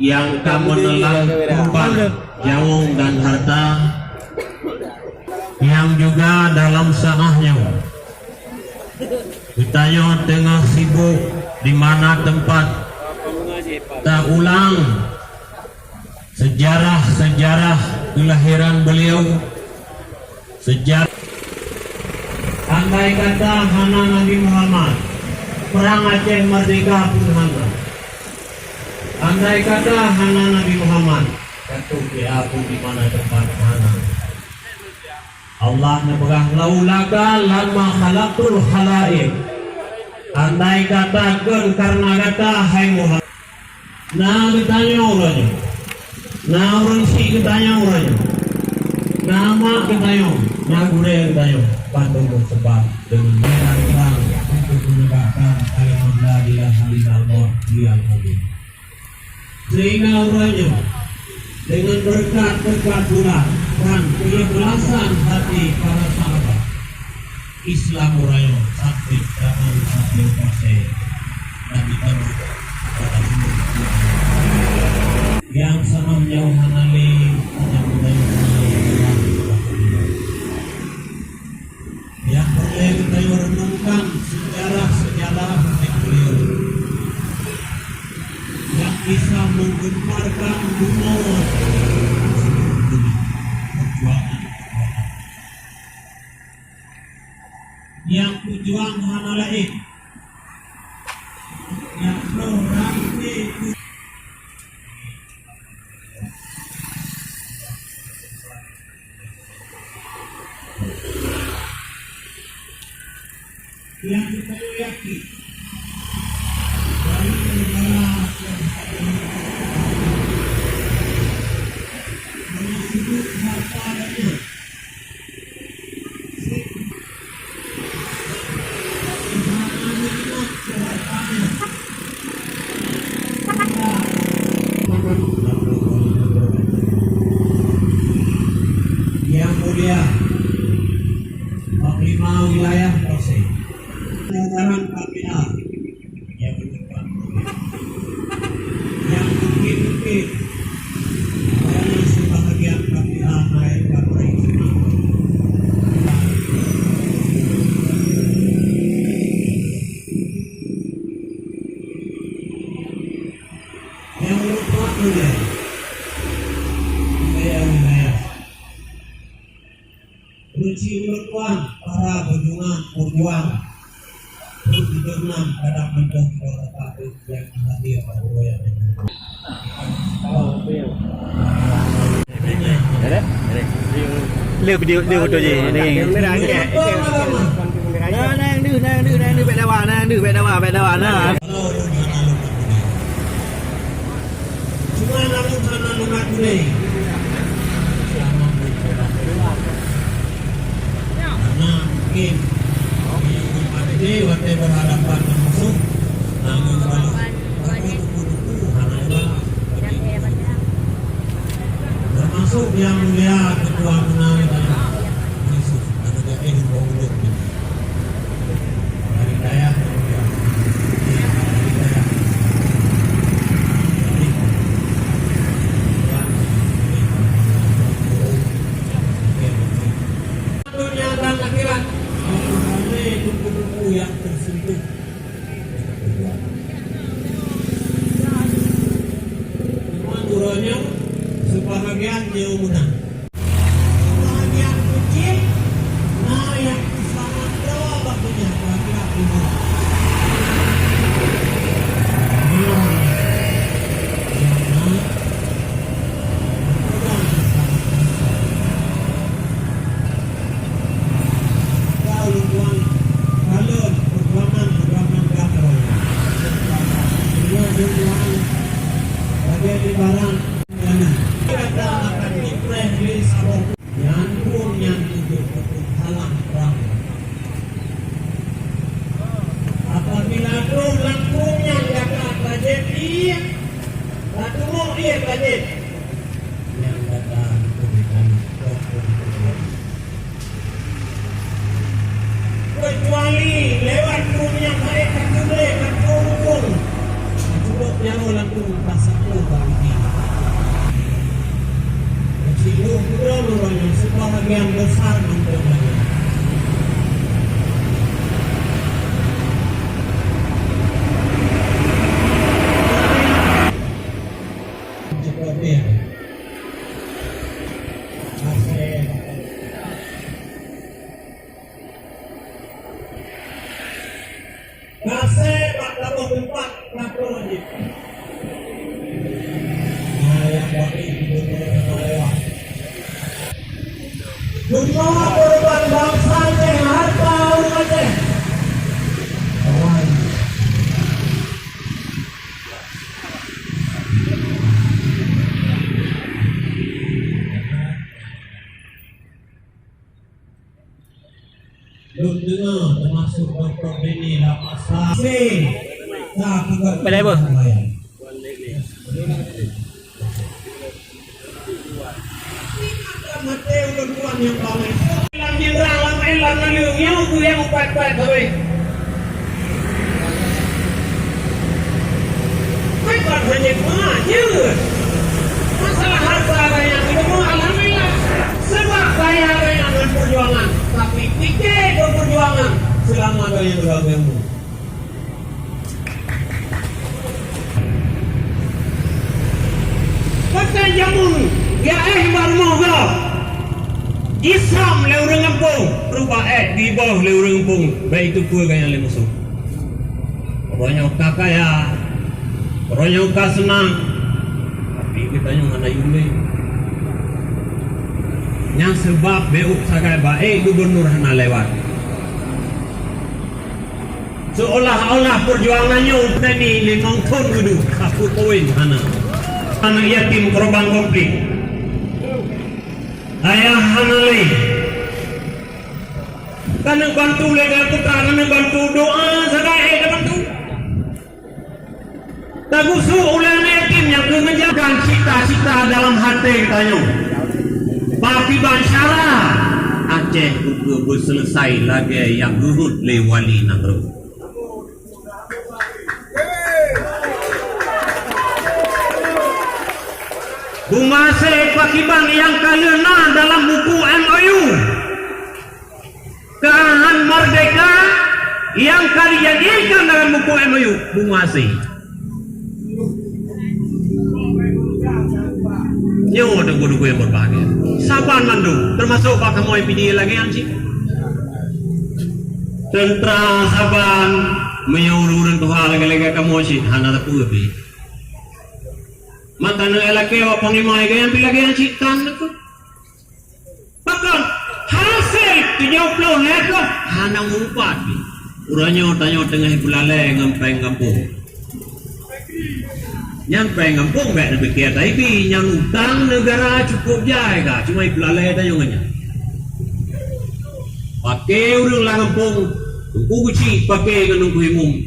yang kamu menelan korban jawung dan harta, yang juga dalam sahahnya kita tengah sibuk di mana tempat tak ulang sejarah kelahiran beliau, sejarah andai kata hana Nabi Muhammad perang Aceh Merdeka pun hana, andai kata hana Nabi Muhammad katu dia pun di mana tempat hana. Allah nebagah laulaka lama khalaqul khalaik, andai katakan karena kata hai Muhammad. Nah ditanya orangnya, nah orang si ditanya orangnya, nama ditanya, nah gure ditanya, pandung sebab dengan merah terang untuk menegakkan kalimat la ilaha illallah yang mulia. Sehingga orangnya dengan berkat bulan dan keikhlasan hati para sahabat Islam orangnya sakti dalam sakti pasir dan ditaruh pada yang sama menjauh hanali yang yang boleh kita renungkan sejarah beliau yang bisa menggemparkan dunia perjuangan yang tujuan hana lain yang orang itu yang kita yakini dari negara yang disebut harta dan yang mulia Panglima Wilayah Pasir jajaran Kabina yang berdepan yang bukit-bukit dan sebahagian Kabina naik Kapolri yang lupa wilayah Ruci Ulepuan para berjuang Berjuang pada bentuk protokol yang hadir pada yang Lihat video tu je ni. Nang bedawa nah. Cuma lalu sana lumat ni. Karena mungkin ini waktu berhadapan dengan musuh, namun kalau tuku termasuk yang mulia ketua menarik Yusuf atau jadi Bawuluk dari daya dunia dan akhirat buku-buku yang tersentuh sebahagian jauh menang, sebahagian kecil Tuhan sebagai barang mana kita akan dipilih sama yang pun yang hidup halang perang. Apabila langkung yang dapat budget dia, langkung dia budget yang dapat memberikan kecuali lewat dunia mereka boleh langkung cukup yang langkung pasal tu bagi kecil orang sebahagian besar untuk mereka. Kasih Pak Tabuh tempat lapor lagi. Yang bagi itu lewat. Semua korban bangsa yang harta umatnya. Kawan. Belum dengar termasuk Dr. Benny Lapasa. Pada apa? Mati udah tuan yang bawah. Lam jenderal lam elam lalu yang aku yang upat-upat habis. Bukan hanya maju. Masalah harta banyak itu semua alhamdulillah. Sebab saya banyak dengan perjuangan, tapi fikir perjuangan selama ada yang beragama. Kata jamun, ya baru moga. Islam lewat kampung, rubah di bawah lewat kampung. Baik itu pun yang le musuh. Orangnya kaya, orangnya senang, tapi kita yang ada yule. Yang sebab beuk sagai baik gubernur hana lewat. Seolah-olah perjuangannya untuk ini 5 tahun dulu, 1 poin hana. Anak yatim korban konflik. Ayah hanali. Karena bantu lega putra, karena bantu doa sebagai bantu. Tagusu ulama yatim yang menjaga cita-cita dalam hati katanya. Bagi bansyara Aceh juga berselesai lagi yang guhut le wali nagro. Bumase Pakibang yang kalena dalam buku MOU Kearahan Merdeka yang dijadikan dalam buku MOU Bumase nyawa ada guru-guru yang berbahagia Saban Mandung termasuk Pak Kamoy PD lagi yang cik Tentra Saban menyuruh Tuhan lagi-lagi Kamoy cik hana tak lebih mata na elake wa panglima yang lagi yang cikan aku. Bahkan hasil 70 hektar hana ngumpat. Uranya tanya tengah bulale ngampeng kampung. Nyampe kampung baik berfikir tapi yang utang negara cukup jaya kah cuma bulale tanya nganya. Pakai urang lah kampung. Tunggu kuci pakai nganung kuimum.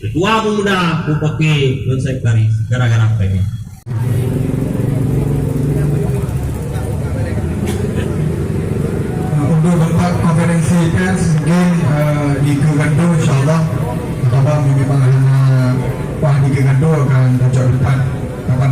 Ketua pemuda ku pakai konseptari gara-gara pengen. Untuk tempat konferensi pers mungkin di Kegando insyaAllah abang memang Wah di Kegando akan bocor depan kapan.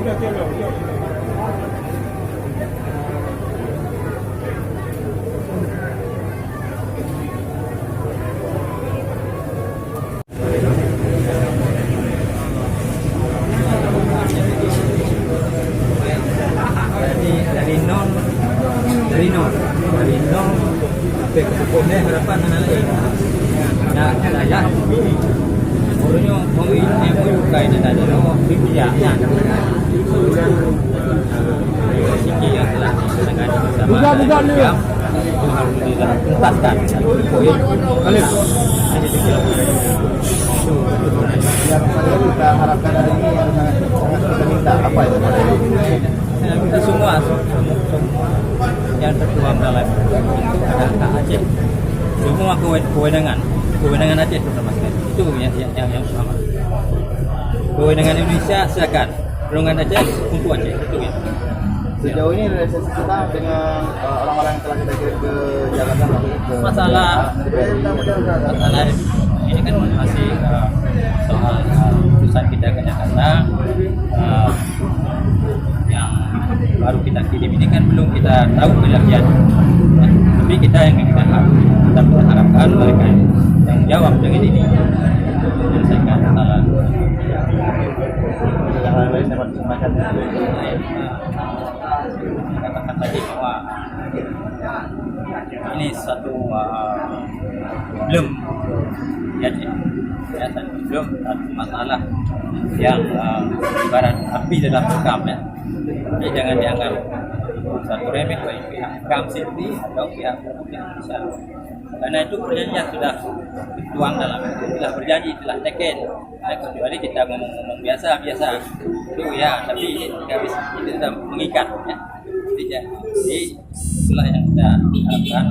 dari nol sampai ke pokoknya berapa nanti ya saya orangnya mau ini mau buka ini tadi lo bibianya siki yang telah disegani bersama alhamdulillah tuntaskan poin kali Yang paling kita harapkan hari ini yang sangat kita minta apa itu? kita semua yang tertuang dalam itu ada Aceh semua kewenangan Aceh terutama sekali itu yang utama kewenangan Indonesia silakan kewenangan Aceh untuk Aceh itu ya. Sejauh ini relasi kita dengan orang-orang yang telah kita kirim ke Jakarta ke masalah ini kan masih soal urusan kita ke Jakarta yang baru kita kirim ini kan belum kita tahu kejadian tapi kita yang kita harapkan mereka yang jawab dengan ini menyelesaikan masalah yang lain dapat semacam katakan tadi bahwa ini satu belum satu masalah yang ibarat api dalam sekam ya. Jadi jangan dianggap satu remeh bagi pihak KAM sendiri atau pihak besar. Karena itu perjanjian sudah dituang dalam itu, telah berjanji, telah teken. Kecuali kita ngomong biasa itu ya, tapi itu sudah mengikat ya. Jadi itulah yang kita harapkan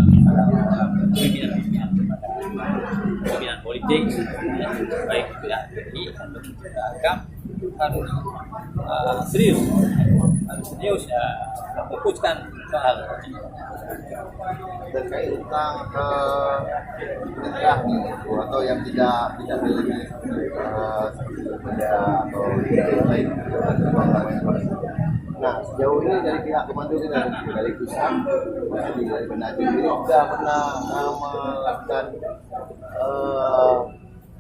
pimpinan politik baik pihak TNI atau pihak KAM harus serius ya fokuskan soal terkait tentang perintah atau yang tidak memiliki bendera atau lain. Nah, sejauh ini dari pihak komando kita dari Kusam dari Penajam ini sudah pernah melakukan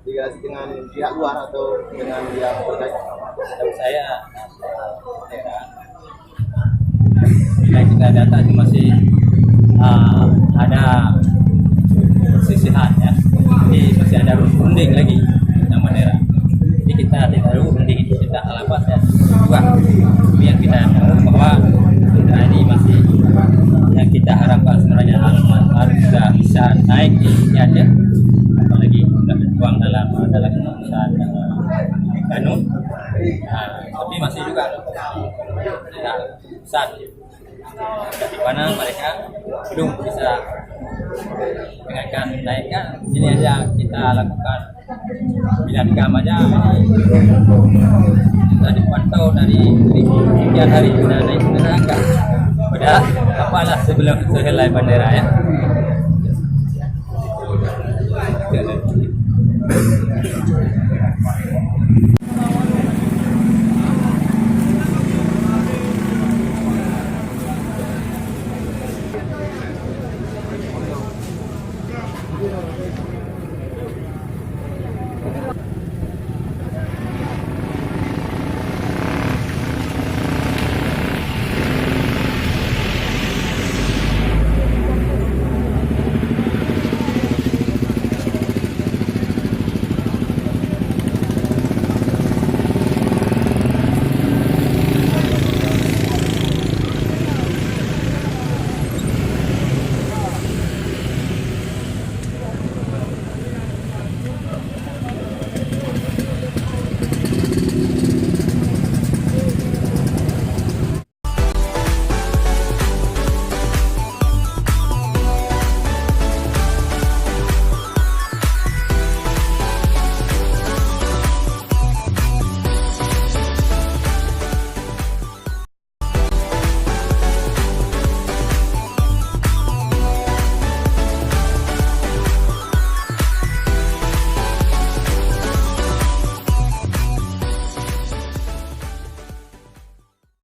negosiasi dengan pihak luar atau dengan pihak terkait. Tahu saya bila kita data itu masih ada sisihan ya, jadi masih ada runding lagi tentang bendera. Jadi kita tidak tahu runding itu kita alamat ya juga yang kita tahu bahwa bendera ini masih yang kita harapkan sebenarnya harus sudah bisa naik di Aceh, apalagi sudah tertuang dalam keputusan kanun. Tapi masih juga tidak besar di mana mereka belum bisa mengaitkan naikkan. Ini aja kita lakukan bidang KAM aja kita dipantau dari sekian hari sudah naik bendera enggak, padahal apalah sebelum sehelai bendera ya.